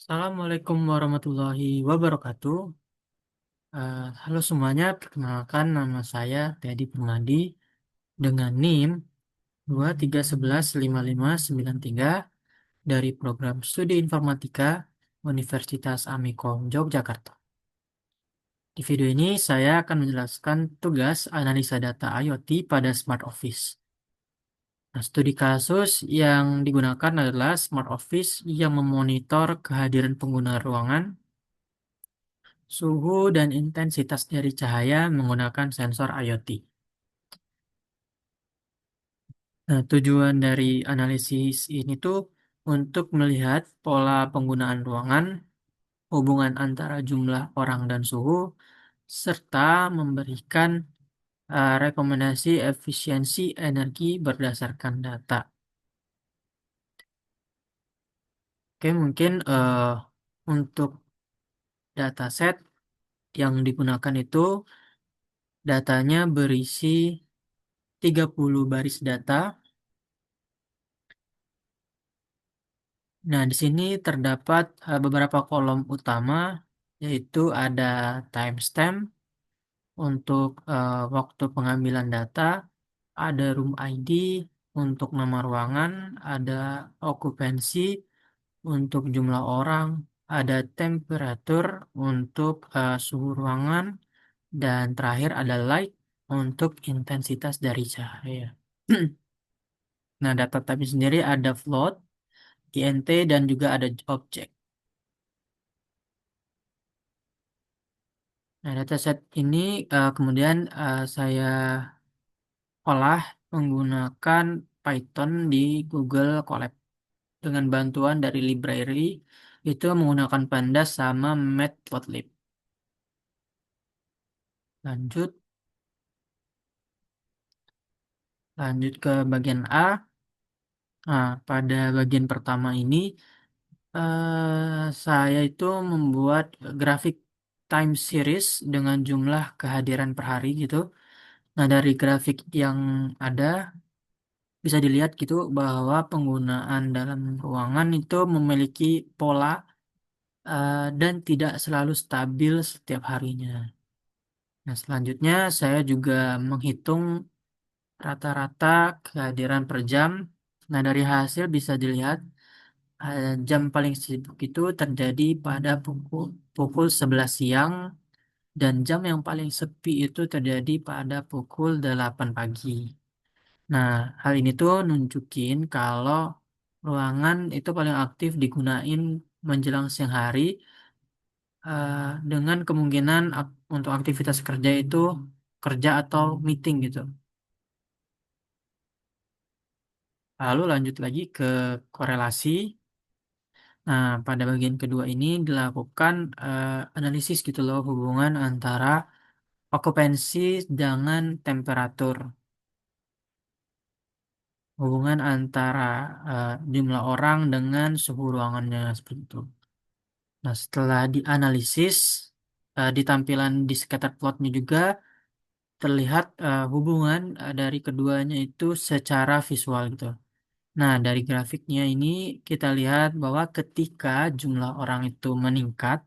Assalamualaikum warahmatullahi wabarakatuh. Halo semuanya, perkenalkan nama saya Teddy Permadi dengan NIM 231159593 dari program Studi Informatika Universitas Amikom Yogyakarta. Di video ini saya akan menjelaskan tugas analisa data IoT pada Smart Office. Nah, studi kasus yang digunakan adalah Smart Office yang memonitor kehadiran pengguna ruangan, suhu dan intensitas dari cahaya menggunakan sensor IoT. Nah, tujuan dari analisis ini tuh untuk melihat pola penggunaan ruangan, hubungan antara jumlah orang dan suhu, serta memberikan rekomendasi efisiensi energi berdasarkan data. Oke, mungkin untuk dataset yang digunakan itu datanya berisi 30 baris data. Nah, di sini terdapat beberapa kolom utama, yaitu ada timestamp untuk waktu pengambilan data, ada room ID untuk nama ruangan, ada okupansi untuk jumlah orang, ada temperatur untuk suhu ruangan, dan terakhir ada light untuk intensitas dari cahaya. Nah, data type sendiri ada float, INT, dan juga ada objek. Nah, dataset ini kemudian saya olah menggunakan Python di Google Colab dengan bantuan dari library itu menggunakan Pandas sama Matplotlib. Lanjut, lanjut ke bagian A. Nah, pada bagian pertama ini saya itu membuat grafik time series dengan jumlah kehadiran per hari gitu. Nah, dari grafik yang ada bisa dilihat gitu bahwa penggunaan dalam ruangan itu memiliki pola dan tidak selalu stabil setiap harinya. Nah, selanjutnya saya juga menghitung rata-rata kehadiran per jam. Nah, dari hasil bisa dilihat jam paling sibuk itu terjadi pada pukul 11 siang dan jam yang paling sepi itu terjadi pada pukul 8 pagi. Nah, hal ini tuh nunjukin kalau ruangan itu paling aktif digunain menjelang siang hari eh, dengan kemungkinan untuk aktivitas kerja itu kerja atau meeting gitu. Lalu lanjut lagi ke korelasi. Nah, pada bagian kedua ini dilakukan analisis gitu loh hubungan antara okupansi dengan temperatur. Hubungan antara jumlah orang dengan suhu ruangannya seperti itu. Nah, setelah dianalisis, di tampilan di scatter plotnya juga terlihat hubungan dari keduanya itu secara visual gitu. Nah, dari grafiknya ini kita lihat bahwa ketika jumlah orang itu meningkat,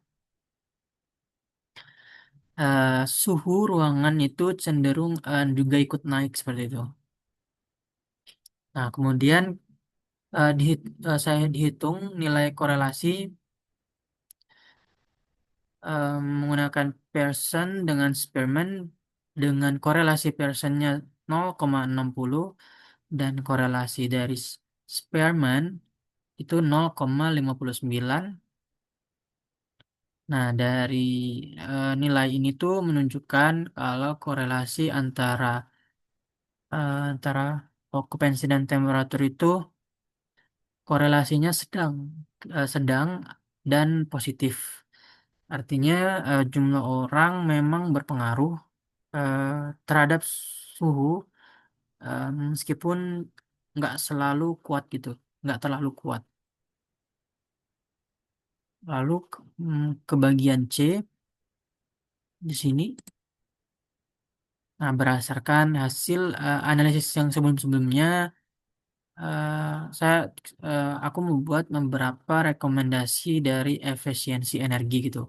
suhu ruangan itu cenderung juga ikut naik seperti itu. Nah, kemudian saya dihitung nilai korelasi menggunakan Pearson dengan Spearman dengan korelasi Pearsonnya 0,60 dan korelasi dari Spearman itu 0,59. Nah, dari nilai ini tuh menunjukkan kalau korelasi antara okupansi dan temperatur itu korelasinya sedang dan positif. Artinya jumlah orang memang berpengaruh eh, terhadap suhu meskipun nggak selalu kuat gitu, nggak terlalu kuat. Lalu ke bagian C di sini. Nah, berdasarkan hasil analisis yang sebelum-sebelumnya, saya aku membuat beberapa rekomendasi dari efisiensi energi gitu.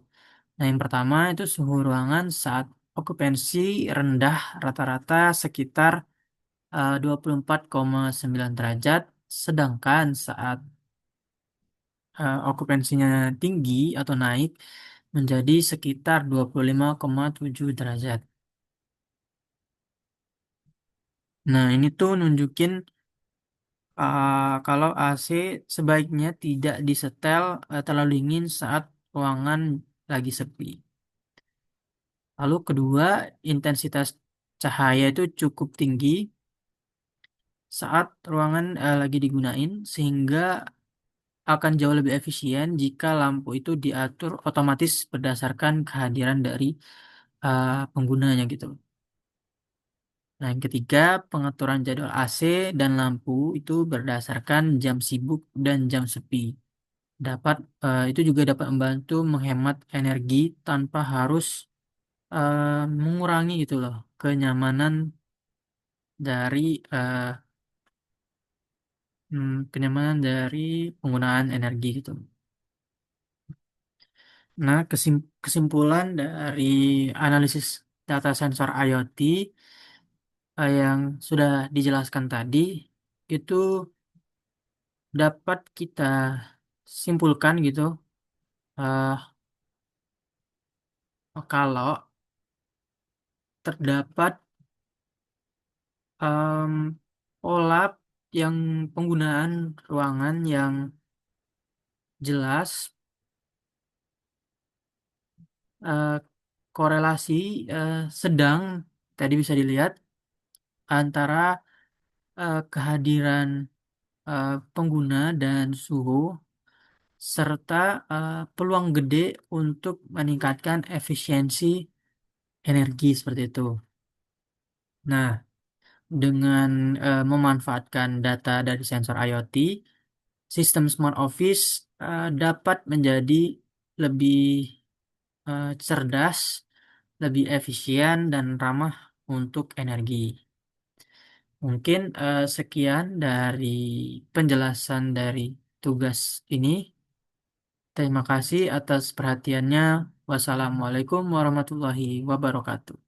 Nah, yang pertama itu suhu ruangan saat okupansi rendah rata-rata sekitar 24,9 derajat, sedangkan saat okupansinya tinggi atau naik menjadi sekitar 25,7 derajat. Nah, ini tuh nunjukin kalau AC sebaiknya tidak disetel terlalu dingin saat ruangan lagi sepi. Lalu kedua, intensitas cahaya itu cukup tinggi saat ruangan lagi digunain sehingga akan jauh lebih efisien jika lampu itu diatur otomatis berdasarkan kehadiran dari penggunanya gitu. Nah, yang ketiga, pengaturan jadwal AC dan lampu itu berdasarkan jam sibuk dan jam sepi. Itu juga dapat membantu menghemat energi tanpa harus mengurangi gitu loh kenyamanan dari kenyamanan dari penggunaan energi gitu. Nah, kesimpulan dari analisis data sensor IoT yang sudah dijelaskan tadi itu dapat kita simpulkan gitu eh, kalau terdapat em, pola yang penggunaan ruangan yang jelas, eh, korelasi sedang tadi bisa dilihat antara kehadiran pengguna dan suhu serta peluang gede untuk meningkatkan efisiensi energi seperti itu. Nah, dengan memanfaatkan data dari sensor IoT, sistem smart office dapat menjadi lebih cerdas, lebih efisien, dan ramah untuk energi. Mungkin sekian dari penjelasan dari tugas ini. Terima kasih atas perhatiannya. Wassalamualaikum warahmatullahi wabarakatuh.